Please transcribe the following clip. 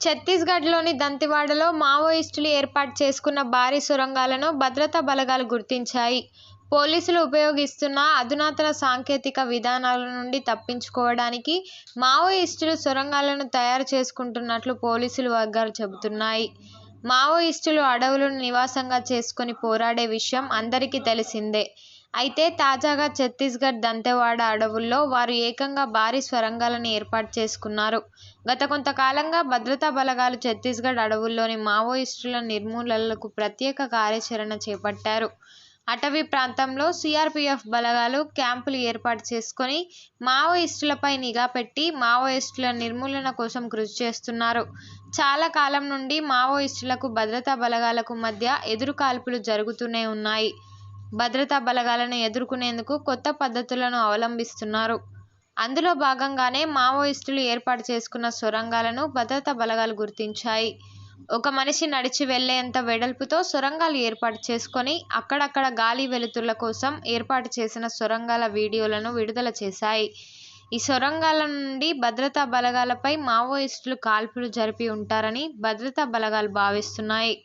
ఛత్తీస్గఢ్లోని దంతెవాడలో మావోయిస్టులు ఏర్పాటు చేసుకున్న భారీ సొరంగాలను భద్రతా బలగాలు గుర్తించాయి. పోలీసులు ఉపయోగిస్తున్న అధునాతన సాంకేతిక విధానాల నుండి తప్పించుకోవడానికి మావోయిస్టులు సొరంగాలను తయారు చేసుకుంటున్నట్లు పోలీసులు వర్గాలు చెబుతున్నాయి. మావోయిస్టులు అడవులను నివాసంగా చేసుకుని పోరాడే విషయం అందరికీ తెలిసిందే. అయితే తాజాగా ఛత్తీస్గఢ్ దంతెవాడ అడవుల్లో వారు ఏకంగా భారీ సొరంగాలను ఏర్పాటు చేసుకున్నారు. గత కొంతకాలంగా భద్రతా బలగాలు ఛత్తీస్గఢ్ అడవుల్లోని మావోయిస్టుల నిర్మూలనకు ప్రత్యేక కార్యాచరణ చేపట్టారు. అటవీ ప్రాంతంలో సీఆర్పీఎఫ్ బలగాలు క్యాంపులు ఏర్పాటు చేసుకుని మావోయిస్టులపై నిఘా పెట్టి మావోయిస్టుల నిర్మూలన కోసం కృషి చేస్తున్నారు. చాలా కాలం నుండి మావోయిస్టులకు భద్రతా బలగాలకు మధ్య ఎదురుకాల్పులు జరుగుతూనే ఉన్నాయి. భద్రతా బలగాలను ఎదుర్కొనేందుకు కొత్త పద్ధతులను అవలంబిస్తున్నారు. అందులో భాగంగానే మావోయిస్టులు ఏర్పాటు చేసుకున్న సొరంగాలను భద్రతా బలగాలు గుర్తించాయి. ఒక మనిషి నడిచి వెళ్లేంత వెడల్పుతో సొరంగాలు ఏర్పాటు చేసుకుని అక్కడక్కడ గాలి వెలుతురుల కోసం ఏర్పాటు చేసిన సొరంగాల వీడియోలను విడుదల చేశాయి. ఈ సొరంగాల నుండి భద్రతా బలగాలపై మావోయిస్టులు కాల్పులు జరిపి ఉంటారని భద్రతా బలగాలు భావిస్తున్నాయి.